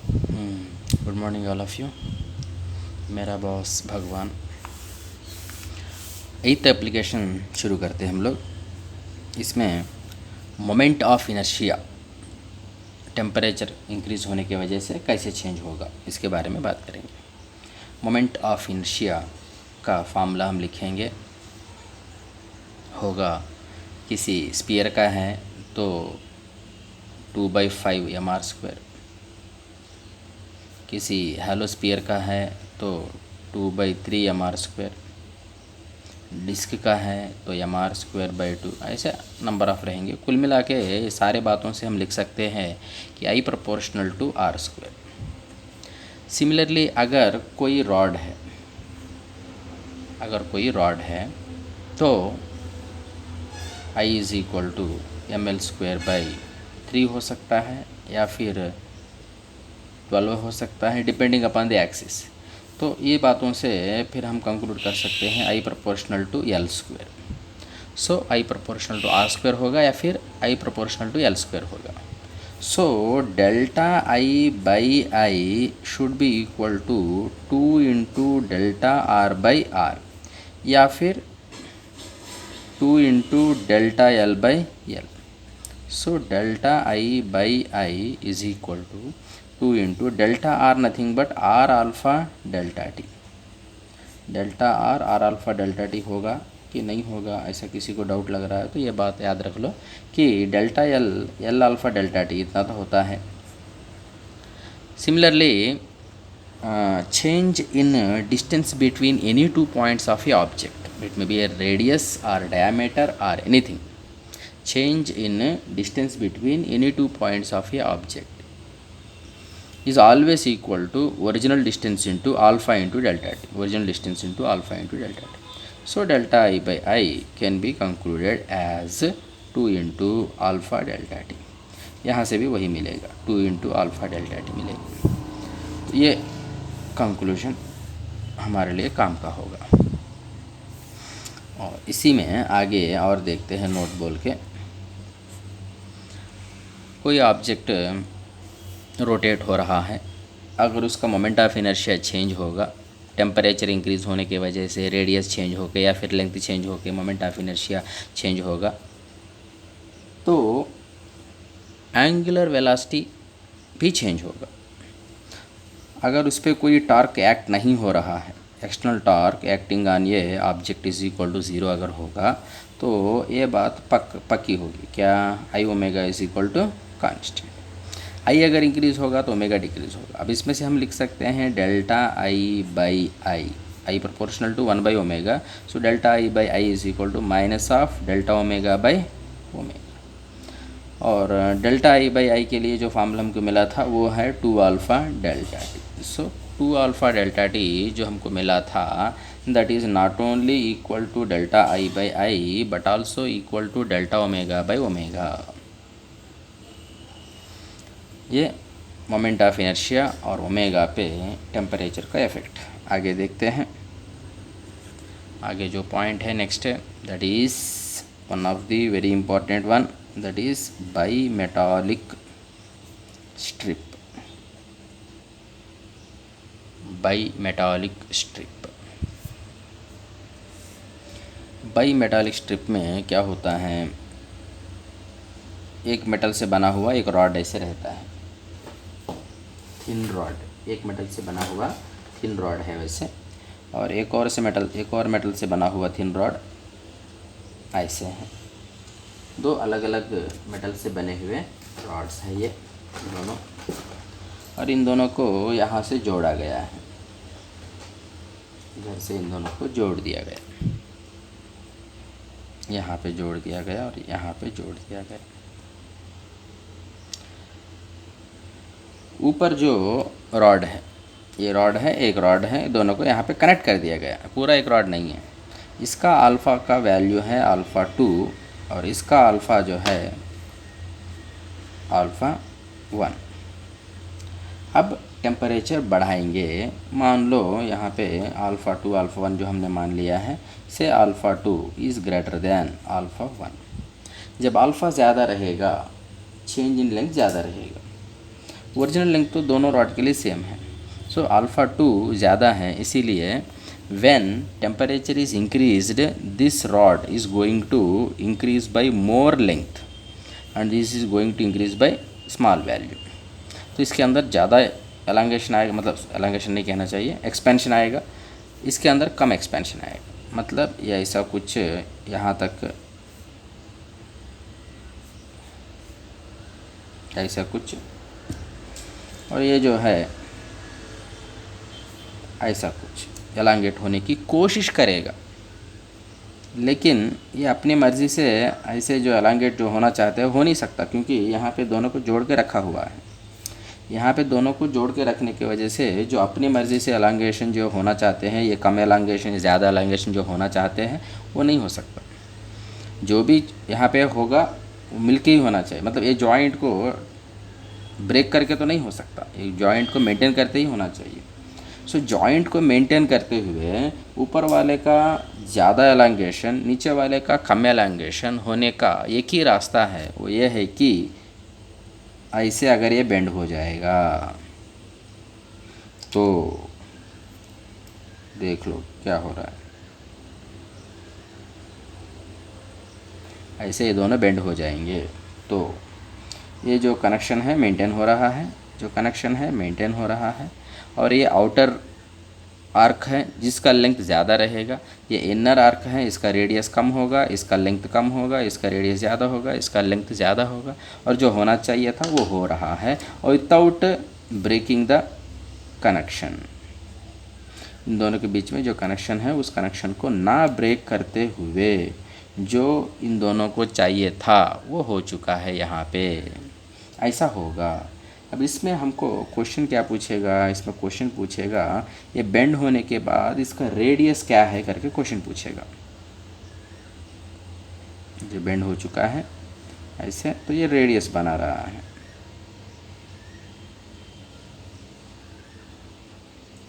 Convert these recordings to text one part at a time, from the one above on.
Good morning all of you. मेरा boss भगवान। 8th application शुरू करते हैं हम लोग। इसमें moment of inertia temperature increase होने की वजह से कैसे चेंज होगा इसके बारे में बात करेंगे। मोमेंट ऑफ इनर्शिया का फार्मूला हम लिखेंगे, होगा किसी स्पीयर का है तो 2/5 mr², किसी हेलो स्पीयर का है तो 2/3 mr², डिस्क का है तो mr²/2, ऐसे नंबर ऑफ रहेंगे। कुल मिला के सारे बातों से हम लिख सकते हैं कि I proportional to r²। Similarly अगर कोई रॉड है, तो I is equal to ml²/3 हो सकता है या फिर 12 हो सकता है, डिपेंडिंग अपॉन द एक्सिस। तो ये बातों से फिर हम कंक्लूड कर सकते हैं I proportional to L²। So I proportional to R² होगा या फिर I प्रोपोर्शनल टू L² होगा। So delta I/I should be equal to 2 into delta R/R या फिर 2 into delta L/L। So delta I/I is equal to 2 into delta R nothing but R alpha delta T. Delta R alpha delta T होगा कि नहीं होगा, ऐसा किसी को doubt लग रहा है तो ये बात याद रख लो कि delta L alpha delta T इतना तो होता है। Similarly change in distance between any two points of a object, it may be a radius or diameter or anything. Change in distance between any two points of a object is always equal to original distance into alpha into delta t. Original distance into alpha into delta t. So delta I/I can be concluded as 2 into alpha delta t. यहाँ से भी वही मिलेगा, 2 into alpha delta t मिलेगा। तो ये conclusion हमारे लिए काम का होगा। और इसी में आगे और देखते हैं नोट बोल के। कोई ऑब्जेक्ट रोटेट हो रहा है, अगर उसका मोमेंट ऑफ इनर्शिया चेंज होगा टेम्परेचर इंक्रीज़ होने की वजह से, रेडियस चेंज होकर या फिर लेंथ चेंज होकर मोमेंट ऑफ इनर्शिया चेंज होगा, तो एंगुलर वेलोसिटी भी चेंज होगा। अगर उस पर कोई टॉर्क एक्ट नहीं हो रहा है, एक्सटर्नल टॉर्क एक्टिंग ऑन ये ऑब्जेक्ट इज इक्वल टू 0 अगर होगा तो ये बात पक्की होगी, क्या I omega is equal to constant. I अगर इंक्रीज़ होगा तो ओमेगा डिक्रीज़ होगा। अब इसमें से हम लिख सकते हैं डेल्टा I/I प्रोपोर्शनल टू 1/ओमेगा। So delta I/I is equal to minus of delta ओमेगा/ओमेगा। और डेल्टा I/I के लिए जो फार्मूला हमको मिला था वो है 2 alpha delta T. So 2 alpha delta T जो हमको मिला था that is not only equal to delta I/I but also equal to delta ओमेगा/ओमेगा। ये मोमेंट ऑफ इनर्शिया और ओमेगा पे टेम्परेचर का इफ़ेक्ट। आगे देखते हैं। आगे जो पॉइंट है नेक्स्ट है that is one of the very important one, that is bimetallic strip. Bimetallic strip. Bimetallic strip में क्या होता है, एक मेटल से बना हुआ एक रॉड ऐसे रहता है, थिन रॉड, एक मेटल से बना हुआ थिन रॉड है वैसे, और एक और मेटल से बना हुआ थिन रॉड ऐसे हैं। दो अलग अलग मेटल से बने हुए रॉड्स हैं ये दोनों, और इन दोनों को यहाँ से जोड़ा गया है, इधर से इन दोनों को जोड़ दिया गया, यहाँ पे जोड़ दिया गया और यहाँ पे जोड़ दिया गया। ऊपर जो रॉड है, ये रॉड है, एक रॉड है, दोनों को यहाँ पे कनेक्ट कर दिया गया, पूरा एक रॉड नहीं है। इसका अल्फ़ा का वैल्यू है α2 और इसका अल्फ़ा जो है α1। अब टेम्परेचर बढ़ाएंगे, मान लो यहाँ पे α2 α1 जो हमने मान लिया है से α2 इज़ ग्रेटर दैन α1। जब अल्फ़ा ज़्यादा रहेगा चेंज इन लेंथ ज़्यादा रहेगा, ओरिजिनल लेंथ तो दोनों रॉड के लिए सेम है। सो अल्फ़ा 2 ज़्यादा है, इसीलिए when temperature is increased this rod is going to increase by more length and this is going to increase by small value। तो इसके अंदर ज़्यादा एलांगेशन आएगा, मतलब एलांगेशन नहीं कहना चाहिए, एक्सपेंशन आएगा, इसके अंदर कम एक्सपेंशन आएगा। मतलब ये ऐसा कुछ यहाँ तक ऐसा कुछ, और ये जो है ऐसा कुछ एलांगेट होने की कोशिश करेगा, लेकिन ये अपनी मर्ज़ी से ऐसे जो एलांगेट जो होना चाहते हैं हो नहीं सकता, क्योंकि यहाँ पे दोनों को जोड़ के रखा हुआ है। यहाँ पे दोनों को जोड़ के रखने की वजह से जो अपनी मर्ज़ी से एलांगेशन जो होना चाहते हैं, ये कम एलांगेशन ज़्यादा एलांगेशन जो होना चाहते हैं वो नहीं हो सकता। जो भी यहाँ पे होगा वो मिलके ही होना चाहिए। मतलब ये जॉइंट को ब्रेक करके तो नहीं हो सकता, ये जॉइंट को मेंटेन करते ही होना चाहिए। सो जॉइंट को मेंटेन करते हुए ऊपर वाले का ज़्यादा एलांगेशन, नीचे वाले का कम एलांगेशन होने का एक ही रास्ता है, वो ये है कि ऐसे अगर ये बेंड हो जाएगा तो देख लो क्या हो रहा है, ऐसे ये दोनों बेंड हो जाएंगे। तो ये जो कनेक्शन है मेंटेन हो रहा है, जो कनेक्शन है मेंटेन हो रहा है, और ये आउटर आर्क है जिसका लेंथ ज़्यादा रहेगा, ये इनर आर्क है इसका रेडियस कम होगा, इसका लेंथ कम होगा, इसका रेडियस ज़्यादा होगा, इसका लेंथ ज़्यादा होगा, और जो होना चाहिए था वो हो रहा है, और विदाउट ब्रेकिंग द कनेक्शन। इन दोनों के बीच में जो कनेक्शन है उस कनेक्शन को ना ब्रेक करते हुए जो इन दोनों को चाहिए था वो हो चुका है यहाँ पे, ऐसा होगा। अब इसमें हमको क्वेश्चन क्या पूछेगा, इसमें क्वेश्चन पूछेगा ये बेंड होने के बाद इसका रेडियस क्या है करके क्वेश्चन पूछेगा। जो बेंड हो चुका है ऐसे, तो ये रेडियस बना रहा है,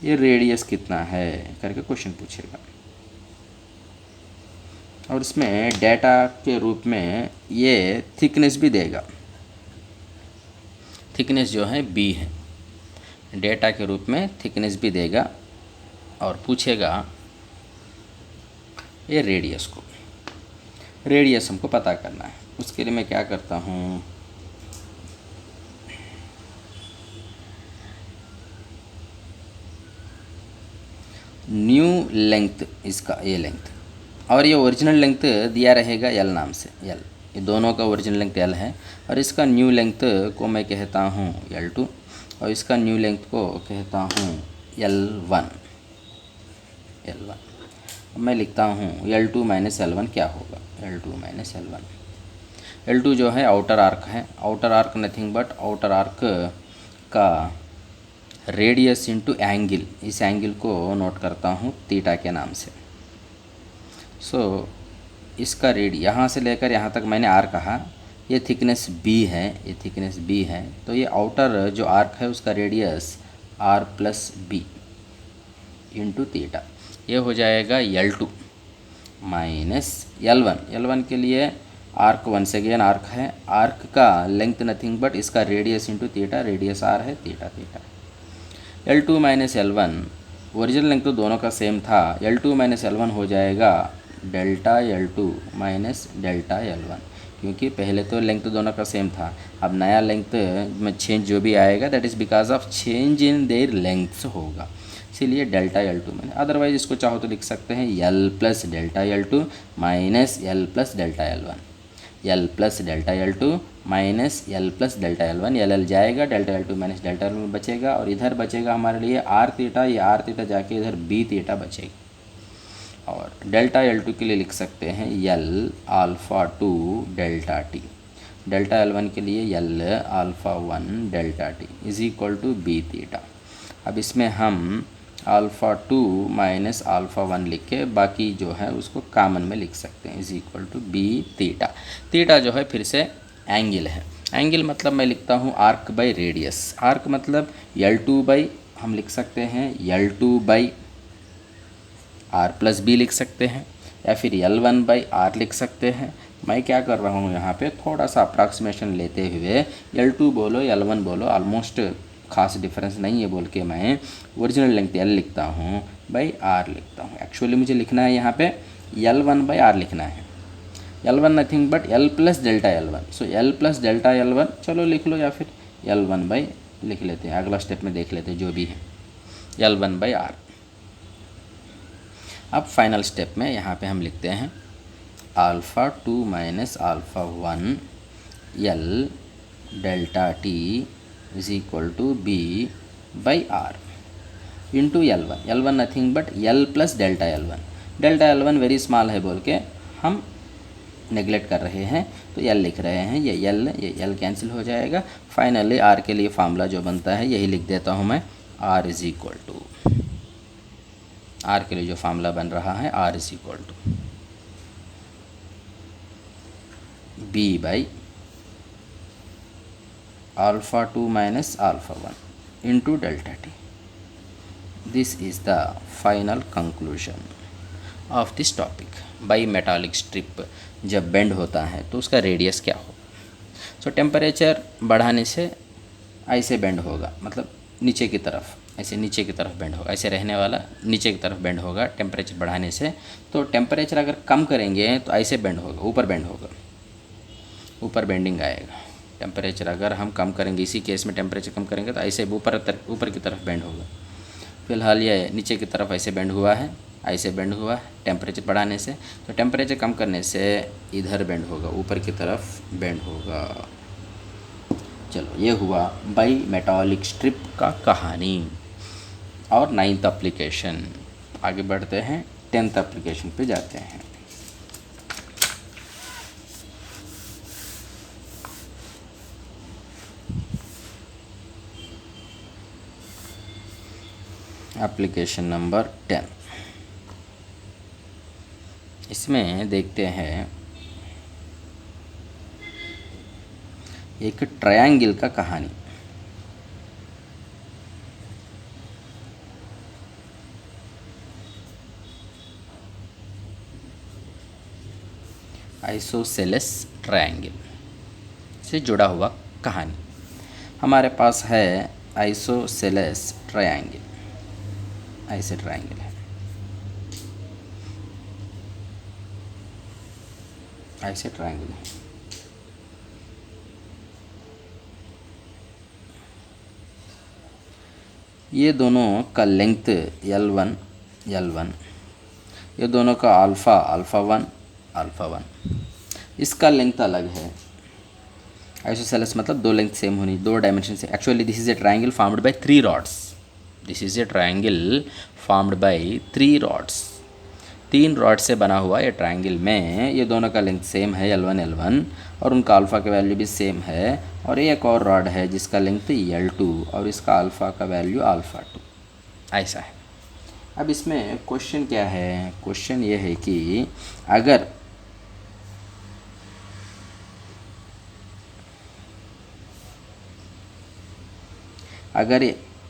ये रेडियस कितना है करके क्वेश्चन पूछेगा, और इसमें डेटा के रूप में ये थिकनेस भी देगा। थिकनेस जो है b है, डेटा के रूप में थिकनेस भी देगा, और पूछेगा ये रेडियस को, रेडियस हमको पता करना है। उसके लिए मैं क्या करता हूँ, न्यू लेंथ, इसका ये लेंथ, और ये ओरिजिनल लेंथ दिया रहेगा l नाम से, l, ये दोनों का ओरिजिनल लेंथ l है, और इसका न्यू लेंथ को मैं कहता हूँ L2, और इसका न्यू लेंथ को कहता हूँ L1। मैं लिखता हूँ L2 माइनस L1 क्या होगा, L2 माइनस L1। L2 जो है आउटर आर्क है, outer arc nothing but outer arc का रेडियस इंटू एंगल, इस एंगल को नोट करता हूँ थीटा के नाम से। सो इसका रेडियस यहाँ से लेकर यहाँ तक मैंने आर कहा, ये थिकनेस b है, ये थिकनेस b है, तो ये आउटर जो आर्क है उसका radius r plus B into theta, ये हो जाएगा L2 माइनस L1। L1 के लिए आर्क वंस अगेन आर्क है, आर्क का लेंथ नथिंग बट इसका radius into theta, radius r है, theta theta. L2 minus L1, original length तो दोनों का सेम था, L2 माइनस L1 हो जाएगा delta L2 minus delta L1, क्योंकि पहले तो लेंथ तो दोनों का सेम था, अब नया लेंथ में चेंज जो भी आएगा that is because of change in their lengths होगा, इसीलिए डेल्टा L2 मैंने। अदरवाइज इसको चाहो तो लिख सकते हैं L plus delta L2 minus L plus delta L1, L plus delta L2 minus L plus delta L1, L जाएगा, delta L2 minus delta L1 बचेगा, और इधर बचेगा हमारे लिए आर थीटा, ये आर थीटा जाके इधर बी थीटा बचेगा, और डेल्टा L2 के लिए लिख सकते हैं L alpha 2 delta T, delta L1 के लिए L alpha 1 delta T is equal to B theta. अब इसमें हम अल्फ़ा 2 माइनस अल्फ़ा 1 लिख के बाकी जो है उसको कॉमन में लिख सकते हैं, is equal to B theta. Theta जो है फिर से एंगल है, एंगल मतलब मैं लिखता हूँ आर्क बाई रेडियस, आर्क मतलब L2 बाई, हम लिख सकते हैं L2 by are plus B लिख सकते हैं, या फिर L1 बाई आर लिख सकते हैं, मैं क्या कर रहा हूँ यहाँ पे थोड़ा सा अप्रॉक्सीमेशन लेते हुए L2 बोलो L1 बोलो ऑलमोस्ट खास डिफरेंस नहीं है बोल के मैं ओरिजिनल लेंथ L लिखता हूँ बाई R लिखता हूँ। एक्चुअली मुझे लिखना है यहाँ पे L1 बाई R लिखना है। L1 nothing but L plus delta L1, so L plus delta L1 चलो लिख लो, या फिर L1 बाई लिख लेते हैं, अगला स्टेप में देख लेते हैं जो भी है L1 बाई R। अब फाइनल स्टेप में यहाँ पे हम लिखते हैं alpha 2 minus alpha 1 L delta T is equal to B by R into L1 nothing but L plus delta L1 very small है बोल के हम नेगलेक्ट कर रहे हैं, तो L लिख रहे हैं, ये L कैंसिल हो जाएगा। फाइनली R के लिए फार्मूला जो बनता है यही लिख देता हूँ मैं, R is equal to, R के लिए जो फार्मूला बन रहा है R is equal to B by alpha 2 minus alpha 1 into delta T। This is the final conclusion of this topic. Bimetallic strip जब बेंड होता है तो उसका रेडियस क्या हो। सो टेम्परेचर बढ़ाने से ऐसे बेंड होगा, मतलब नीचे की तरफ, ऐसे नीचे की तरफ बेंड होगा, ऐसे रहने वाला नीचे की तरफ बेंड होगा टेम्परेचर बढ़ाने से। तो टेम्परेचर अगर कम करेंगे तो ऐसे बेंड होगा, ऊपर बेंड होगा, ऊपर बेंडिंग आएगा। टेम्परेचर अगर हम कम करेंगे, इसी केस में टेम्परेचर कम करेंगे तो ऐसे ऊपर की तरफ बेंड होगा। फिलहाल ये नीचे की तरफ ऐसे बेंड हुआ है, ऐसे बेंड हुआ है टेम्परेचर बढ़ाने से, तो टेम्परेचर कम करने से इधर बेंड होगा, ऊपर की तरफ बेंड होगा। चलो ये हुआ बाई मेटालिक स्ट्रिप का कहानी और 9th एप्लीकेशन। आगे बढ़ते हैं 10th एप्लीकेशन पे जाते हैं। एप्लीकेशन नंबर 10, इसमें देखते हैं एक ट्रायंगल का कहानी। आइसोसेलेस ट्रायंगल से जुड़ा हुआ कहानी। हमारे पास है आइसोसेलेस ट्रायंगल, ऐसे ट्रायंगल है, ऐसे ट्रायंगल है। ये दोनों का लेंथ L1, ये दोनों का अल्फ़ा 1, इसका लेंथ अलग है। आइसोसेलेस मतलब दो लेंथ सेम होनी, दो डायमेंशन से। Actually this is a triangle formed by 3 rods, this is a triangle formed by 3 rods. 3 rod से बना हुआ ये ट्रायंगल में ये दोनों का लेंथ सेम है L1 और उनका अल्फ़ा का वैल्यू भी सेम है। और एक और रॉड है जिसका लेंथ L2 और इसका अल्फ़ा का वैल्यू अल्फ़ा 2, ऐसा है। अब इसमें क्वेश्चन क्या है, क्वेश्चन ये है कि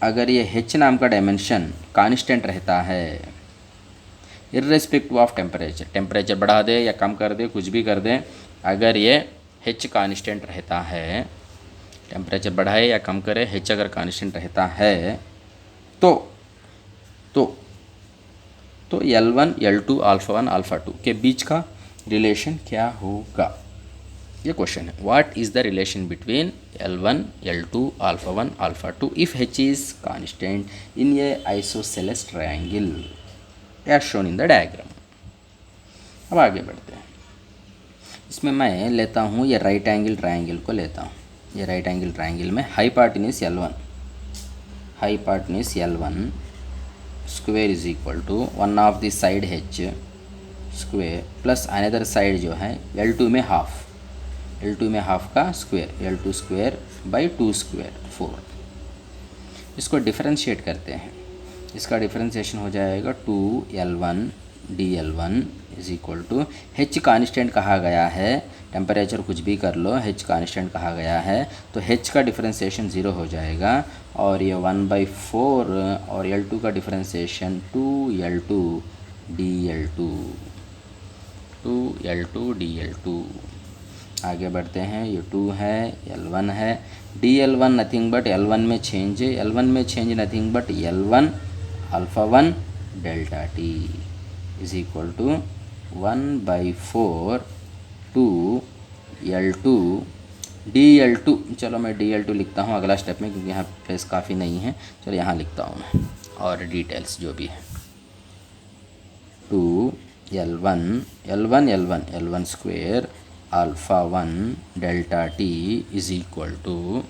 अगर ये h नाम का डायमेंशन कांस्टेंट रहता है इर्रेस्पेक्टिव ऑफ टेम्परेचर, टेम्परेचर बढ़ा दे या कम कर दे, कुछ भी कर दे, अगर ये h कांस्टेंट रहता है, टेम्परेचर बढ़ाए या कम करे, h अगर कांस्टेंट रहता है तो L1 L2 अल्फ़ा 1 अल्फ़ा 2 के बीच का रिलेशन क्या होगा, ये क्वेश्चन है। What is the relation between L1 L2 alpha 1 alpha 2 if h is constant in a isosceles triangle as shown in the diagram. अब आगे बढ़ते हैं। इसमें मैं लेता हूँ ये राइट एंगल ट्रायंगल को लेता हूँ। ये राइट एंगल ट्रायंगल में hypotenuse L1 square is equal to one of the side h square plus another side जो है L2 में हाफ का square, L2 square by 2 square 4। इसको डिफरेंशिएट करते हैं, इसका डिफरेंशिएशन हो जाएगा 2L1 dL1 is equal to h constant कहा गया है, टेम्परेचर कुछ भी कर लो, h कांस्टेंट कहा गया है तो h का डिफरेंशिएशन 0 हो जाएगा और ये 1/4 और L2 का डिफरेंशिएशन 2L2 dL2 2L2 आगे बढ़ते हैं। ये 2 है, L1 है, dL1 नथिंग बट L1 में चेंज है, L1 में change nothing but L1 alpha 1 delta T is equal to 1/4 2L2 dL2। चलो मैं dL2 लिखता हूँ अगला स्टेप में, क्योंकि यहाँ प्लेस काफ़ी नहीं है। चलो यहाँ लिखता हूँ मैं, और डिटेल्स जो भी है। 2L1 square alpha 1 delta T is equal to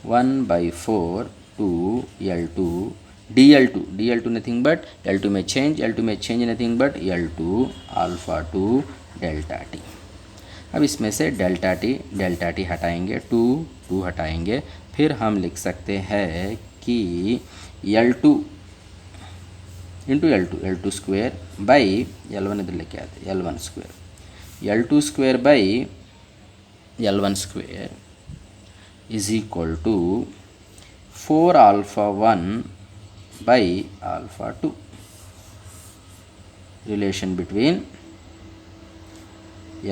1/4 2L2 dL2 nothing but L2 में change nothing but L2 alpha 2 delta T. अब इसमें से डेल्टा टी हटाएंगे, 2 हटाएंगे, फिर हम लिख सकते हैं कि L2 into L2 square by L1 इधर लेके आते L1 square, L2 square by L1 square is equal to 4 alpha 1 by alpha 2। Relation between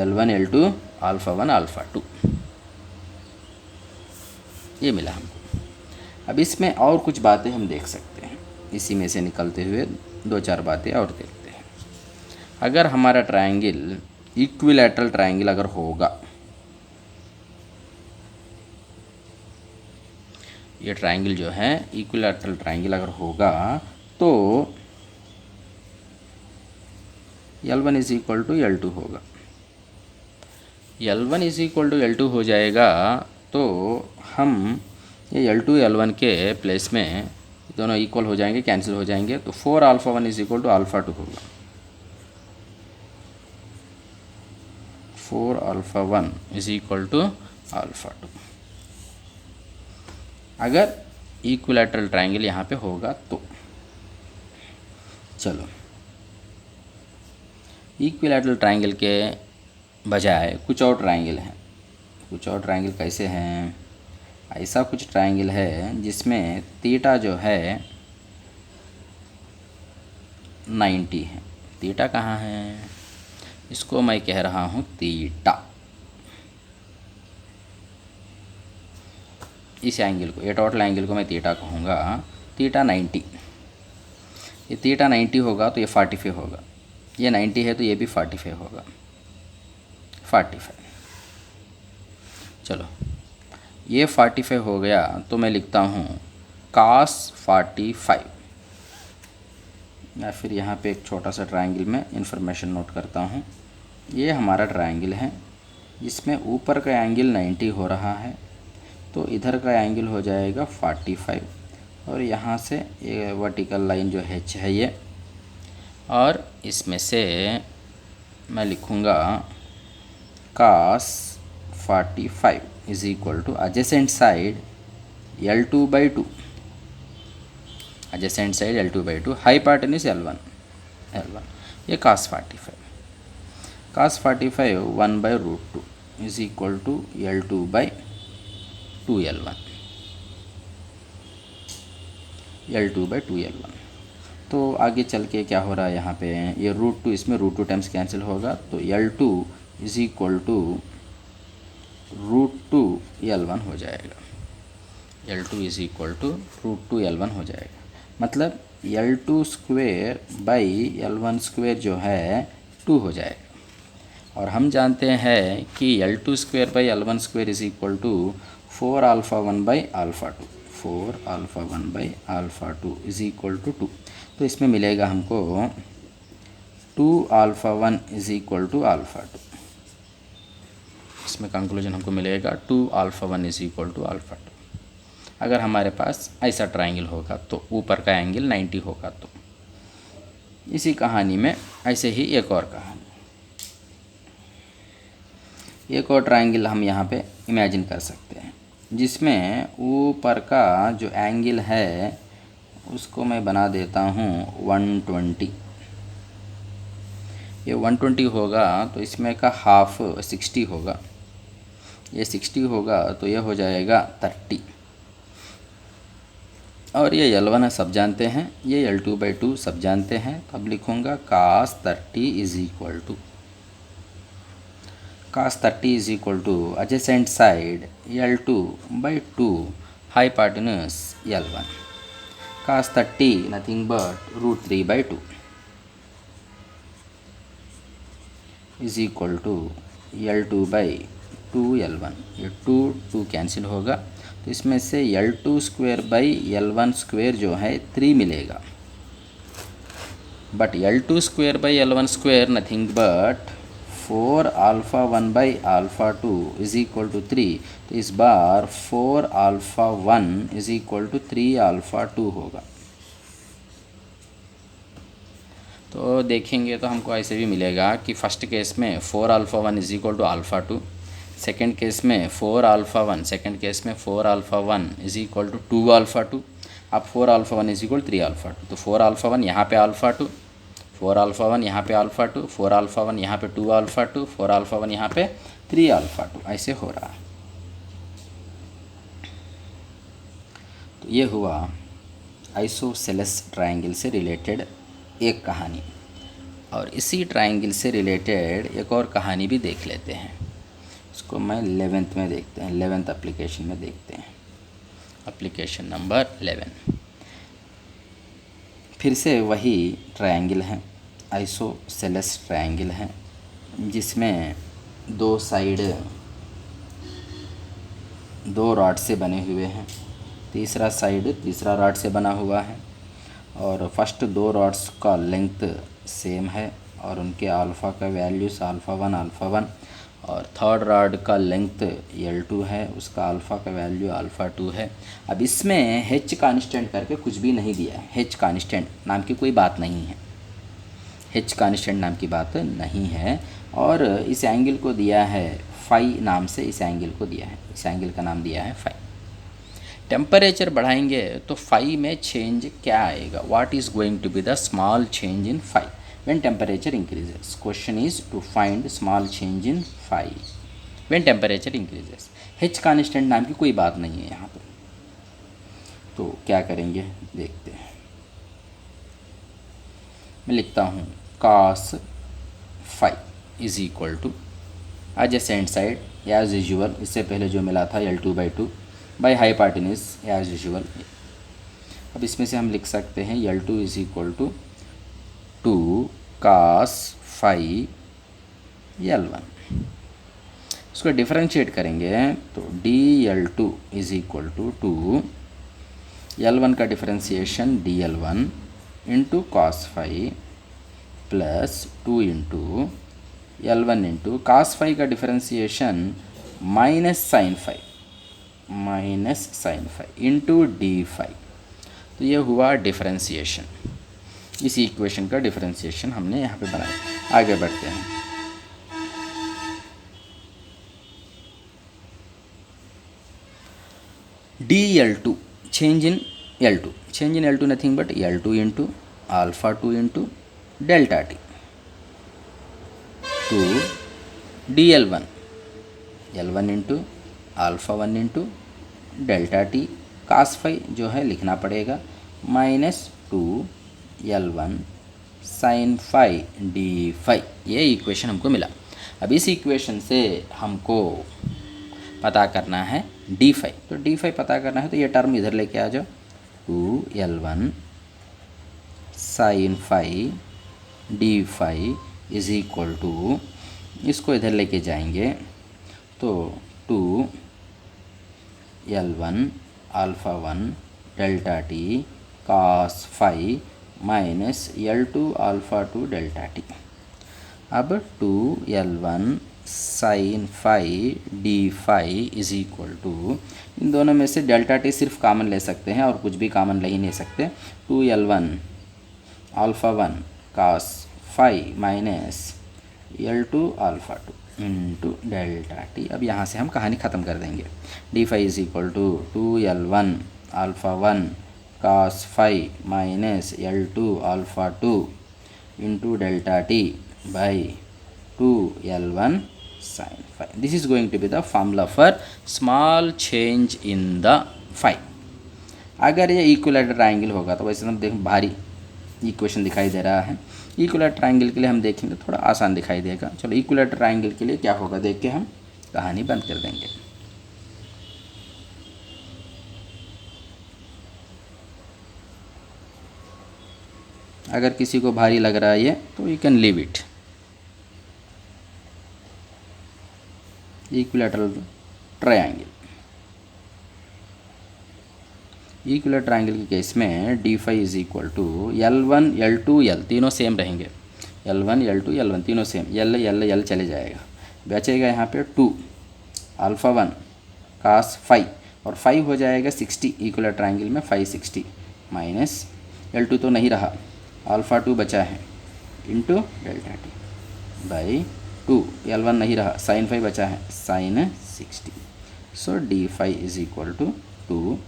L1 L2 alpha 1 alpha 2 ये मिला हमको। अब इसमें और कुछ बातें हम देख सकते हैं, इसी में से निकलते हुए 2-4 बातें और देखते हैं। अगर हमारा ट्रायंगल इक्विलैटरल ट्रायंगल अगर होगा, ये ट्रायंगल जो है इक्विलैटरल ट्रायंगल अगर होगा, तो L1 is equal to L2 होगा। L1 is equal to L2 हो जाएगा, तो हम ये L2 L1 के प्लेस में दोनों इक्वल हो जाएंगे, कैंसिल हो जाएंगे, तो 4 alpha 1 is equal to alpha 2 होगा। 4 alpha 1 is equal to alpha 2 अगर इक्विलैटरल ट्रायंगल यहाँ पे होगा तो। चलो, इक्विलैटरल ट्रायंगल के बजाय कुछ और ट्रायंगल हैं। कुछ और ट्रायंगल कैसे हैं? ऐसा कुछ ट्रायंगल है जिसमें थीटा जो है 90 है। थीटा कहाँ है? इसको मैं कह रहा हूँ थीटा। इस एंगल को, ये टोटल एंगल को मैं थीटा कहूँगा। थीटा 90, ये थीटा 90 होगा तो ये 45 होगा। ये 90 है तो ये भी 45 होगा। 45। चलो, ये 45 हो गया तो मैं लिखता हूँ cos 45, या फिर यहाँ पे एक छोटा सा ट्रायंगल में इंफॉर्मेशन नोट करता हूँ। ये हमारा ट्रायंगल है जिसमें ऊपर का एंगल 90 हो रहा है, तो इधर का एंगल हो जाएगा 45, और यहाँ से ये वर्टिकल लाइन जो H है ये, और इसमें से मैं लिखूँगा cos 45 is equal to adjacent side L2/2, adjacent side L2/2, hypotenuse L1, ये cos 45 1/√2 is equal to L2/2L1, L2/2L1। तो आगे चल के क्या हो रहा है यहाँ पे, ये √2, इसमें √2 टाइम्स कैंसिल होगा, तो L2 is equal to √2L1 हो जाएगा। L2 is equal to √2L1 हो जाएगा। मतलब L2 square by L1 square जो है 2 हो जाएगा। और हम जानते हैं कि L2 square by L1 square is equal to 4 alpha 1 by alpha 2, 4 alpha 1 by alpha 2 is equal to 2। तो इसमें मिलेगा हमको 2 alpha 1 is equal to alpha 2। इसमें कंक्लूजन हमको मिलेगा 2 alpha 1 is equal to alpha 2। अगर हमारे पास ऐसा ट्रायंगल होगा तो, ऊपर का एंगल 90 होगा तो। इसी कहानी में ऐसे ही एक और कहानी, एक और ट्रायंगल हम यहाँ पे इमेजिन कर सकते हैं, जिसमें ऊपर का जो एंगल है उसको मैं बना देता हूँ 120। ये 120 होगा तो इसमें का हाफ 60 होगा, ये 60 होगा तो ये हो जाएगा 30, और ये L1 सब जानते हैं, ये L2/2 सब जानते हैं। तो अब लिखूँगा cos 30 is equal to cos 30 is equal to adjacent side L2 by 2 hypotenuse L1. Cos 30 nothing but root 3 by 2 is equal to L2 by 2 L1. ये 2 कैंसिल होगा, तो इसमें से L2 square by L1 square जो है 3 मिलेगा, but L2 square by L1 square nothing but 4 alpha 1 by alpha 2 is equal to 3। तो इस बार 4 alpha 1 is equal to 3 alpha 2 होगा। तो देखेंगे तो हमको ऐसे भी मिलेगा कि फर्स्ट केस में 4 alpha 1 is equal to alpha 2, second case में 4 अल्फ़ा 1, सेकेंड केस में 4 alpha 1 is equal to 2 alpha 2, अब 4 अल्फ़ा 1 इज़ इक्वल 3 अल्फ़ा 2। तो 4 अल्फ़ा 1 यहाँ पे अल्फ़ा 2, 4 अल्फ़ा 1 यहाँ पे अल्फ़ा 2, 4 अल्फ़ा 1 यहाँ पे 2 अल्फ़ा 2, 4 अल्फ़ा 1 यहाँ पे 3 अल्फ़ा 2, ऐसे हो रहा है। तो ये हुआ आइसोसेलेस ट्रायंगल से रिलेटेड एक कहानी, और इसी ट्रायंगल से रिलेटेड एक और कहानी भी देख लेते हैं। इसको मैं 11th में देखते हैं, 11th एप्लीकेशन में देखते हैं, एप्लीकेशन नंबर 11। फिर से वही ट्रायंगल है, आइसोसेलेस ट्रायंगल है, जिसमें दो साइड 2 रॉड से बने हुए हैं, तीसरा साइड तीसरा रॉड से बना हुआ है, और फर्स्ट 2 रॉड्स का लेंथ सेम है और उनके अल्फ़ा का वैल्यूज़ अल्फ़ा 1 अल्फ़ा 1, और थर्ड रॉड का लेंथ L2 है, उसका अल्फ़ा का वैल्यू अल्फ़ा 2 है। अब इसमें H कांस्टेंट करके कुछ भी नहीं दिया है, H कांस्टेंट नाम की कोई बात नहीं है, H कांस्टेंट नाम की बात नहीं है, और इस एंगल को दिया है फाई नाम से, इस एंगल को दिया है, इस एंगल का नाम दिया है फाई। टेम्परेचर बढ़ाएंगे तो फाई में चेंज क्या आएगा, what is going to be the small change in phi when temperature increases? Question is to find small change in phi when temperature increases. H constant नाम की कोई बात नहीं है यहाँ पर, तो क्या करेंगे देखते हैं। मैं लिखता हूँ cos phi is equal to adjacent side as usual, इससे पहले जो मिला था L2 by 2 by hypotenuse as usual. अब इसमें से हम लिख सकते हैं L2 is equal to 2 cos phi L1। इसको डिफरेंशिएट करेंगे तो dL2 is equal to 2 L1 का differentiation dL1 into cos phi plus 2 into L1 into cos phi का differentiation minus sine phi into d phi. तो ये हुआ differentiation, इस equation का डिफरेंशिएशन हमने यहाँ पे बनाया। आगे बढ़ते हैं। dL2 change in L2, change in L2 nothing but L2 into alpha 2 into delta T two dL1 L1 into alpha 1 into delta T cos phi जो है लिखना पड़ेगा minus 2 L1 sine phi D phi. ये equation हमको मिला। अब इस equation से हमको पता करना है डी फाई, तो डी फाई पता करना है तो ये टर्म इधर लेके आ जाओ, 2L1 sine phi D phi is equal to, इसको इधर लेके जाएंगे तो 2L1 alpha 1 delta T cos phi minus L2 alpha 2 delta T. अब 2L1 sine phi D phi is equal to, इन दोनों में से डेल्टा टी सिर्फ कॉमन ले सकते हैं और कुछ भी कॉमन ले ही नहीं सकते, 2L1 alpha 1 cos phi minus L2 alpha 2 into delta T. अब यहाँ से हम कहानी ख़त्म कर देंगे। D phi is equal to 2L1 alpha 1 cos phi minus L2 alpha 2 into delta T by 2L1 sin phi। This is going to be the formula for small change in the phi। अगर ये equilateral triangle होगा तो वैसे हम देख भारी equation दिखाई दे रहा है। इक्विलैटरल ट्राइंगल के लिए हम देखेंगे थोड़ा आसान दिखाई देगा। चलो इक्विलैटरल ट्राइंगल के लिए क्या होगा देख के हम कहानी बंद कर देंगे। अगर किसी को भारी लग रहा है ये तो you can leave it. Equilateral triangle, equilateral triangle के केस में d phi is equal to L1 L2 L तीनों सेम रहेंगे। L1 L2 L1 तीनों सेम, L चले जाएगा, बचेगा यहाँ पे 2 अल्फ़ा 1 cos 5 और 5 हो जाएगा 60। इक्विलैटरल ट्रायंगल में 5 60 माइनस L2 तो नहीं रहा, अल्फ़ा 2 बचा है into delta T by 2, L1 नहीं रहा, साइन 5 बचा है sine 60। So d phi is equal to 2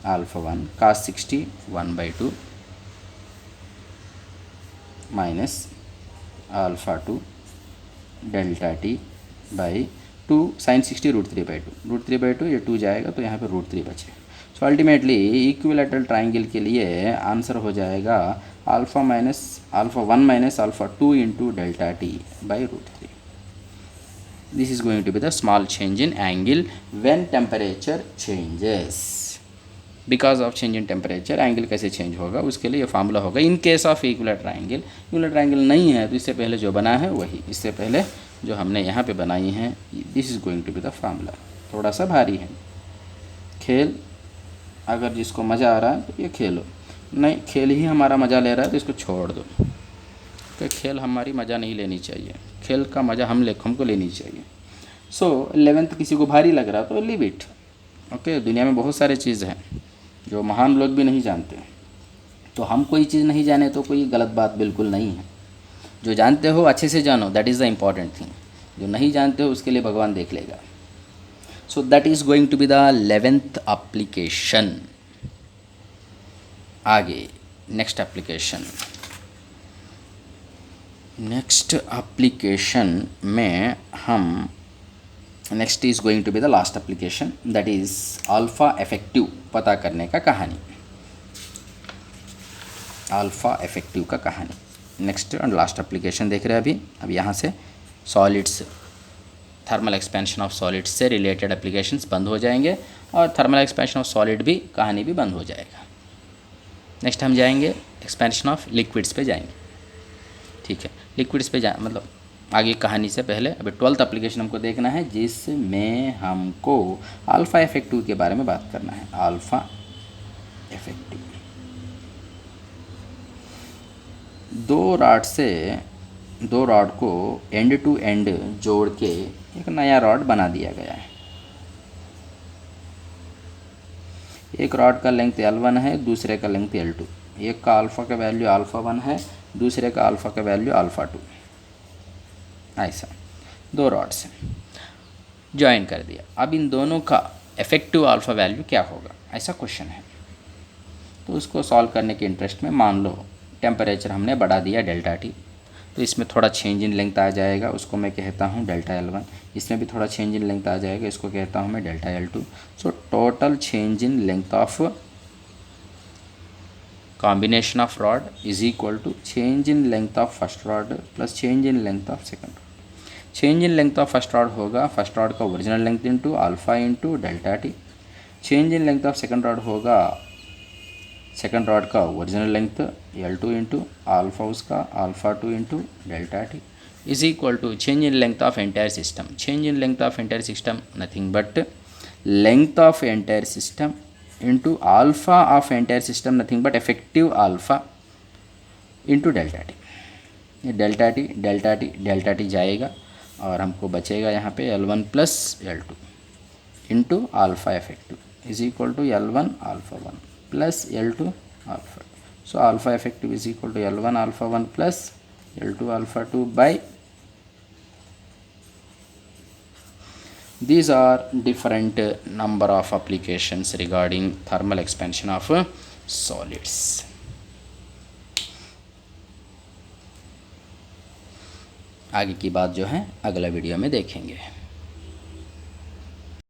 alpha 1 cos 60 1/2 minus alpha 2 delta T by 2 sine 60 √3/2, √3/2 ये 2 जाएगा तो यहाँ पे √3 बचे। सो अल्टीमेटली इक्विलैटरल ट्राइंगल के लिए आंसर हो जाएगा alpha 1 minus alpha 2 into delta T by √3। This is going to be the small change in angle when temperature changes. Because of change in temperature angle कैसे change होगा उसके लिए ये formula होगा in case of equilateral triangle. Equilateral triangle नहीं है तो इससे पहले जो बना है वही, इससे पहले जो हमने यहाँ पे बनाई है, this is going to be the formula. थोड़ा सा भारी है खेल, अगर जिसको मज़ा आ रहा है तो ये खेलो, नहीं खेल ही हमारा मज़ा ले रहा है तो इसको छोड़ दो, कि खेल हमारी मज़ा नहीं लेनी चाहिए, खेल का मज़ा हमको लेनी चाहिए। सो 11th किसी को भारी लग रहा तो लीव इट। ओके, दुनिया में बहुत सारे चीज़ हैं जो महान लोग भी नहीं जानते, तो हम कोई चीज़ नहीं जाने तो कोई गलत बात बिल्कुल नहीं है। जो जानते हो अच्छे से जानो, that is the important thing. जो नहीं जानते हो उसके लिए भगवान देख लेगा। So that is going to be the 11th application. आगे नेक्स्ट एप्लीकेशन में हम next is going to be the last application, that is alpha effective पता करने का कहानी। अल्फ़ा इफेक्टिव का कहानी नेक्स्ट एंड लास्ट एप्लीकेशन देख रहे हैं अभी। अब यहाँ से solids, thermal expansion of solids से रिलेटेड एप्लीकेशंस बंद हो जाएंगे और थर्मल एक्सपेंशन ऑफ सॉलिड भी कहानी भी बंद हो जाएगा। नेक्स्ट हम जाएंगे एक्सपेंशन ऑफ लिक्विड्स पे जाएंगे। ठीक है, लिक्विड्स पे मतलब आगे कहानी से पहले अभी 12th एप्लीकेशन हमको देखना है जिसमें हमको अल्फ़ा इफेक्टिव के बारे में बात करना है। अल्फ़ा इफेक्टिव, दो रॉड को एंड टू एंड जोड़ के एक नया रॉड बना दिया गया है। एक रॉड का लेंथ L1 है, दूसरे का लेंथ L2। एक का अल्फ़ा का वैल्यू अल्फ़ा 1 है, दूसरे का अल्फ़ा का वैल्यू अल्फ़ा 2। ऐसा दो रॉड्स ज्वाइन कर दिया। अब इन दोनों का इफेक्टिव अल्फ़ा वैल्यू क्या होगा, ऐसा क्वेश्चन है। तो उसको सॉल्व करने के इंटरेस्ट में मान लो टेम्परेचर हमने बढ़ा दिया डेल्टा टी, तो इसमें थोड़ा चेंज इन लेंथ आ जाएगा, उसको मैं कहता हूँ डेल्टा L1। इसमें भी थोड़ा चेंज इन लेंथ आ जाएगा, इसको कहता हूँ मैं delta L2। So total change in length of combination of rod is equal to change in length of first rod plus change in length of second rod। Change in length of first rod होगा first rod का original length into alpha into delta T. Change in length of second rod होगा second rod का original length L2 into alpha उसका alpha 2 into delta T is equal to change in length of entire system. Change in length of entire system nothing but length of entire system into alpha of entire system nothing but effective alpha into delta T. Delta T जाएगा और हमको बचेगा यहाँ पे L1 plus L2 into alpha effective is equal to L1 alpha 1 plus L2 alpha. So alpha effective is equal to L1 alpha 1 plus L2 alpha 2 by these are different number of applications regarding thermal expansion of solids। आगे की बात जो है अगला video में देखेंगे।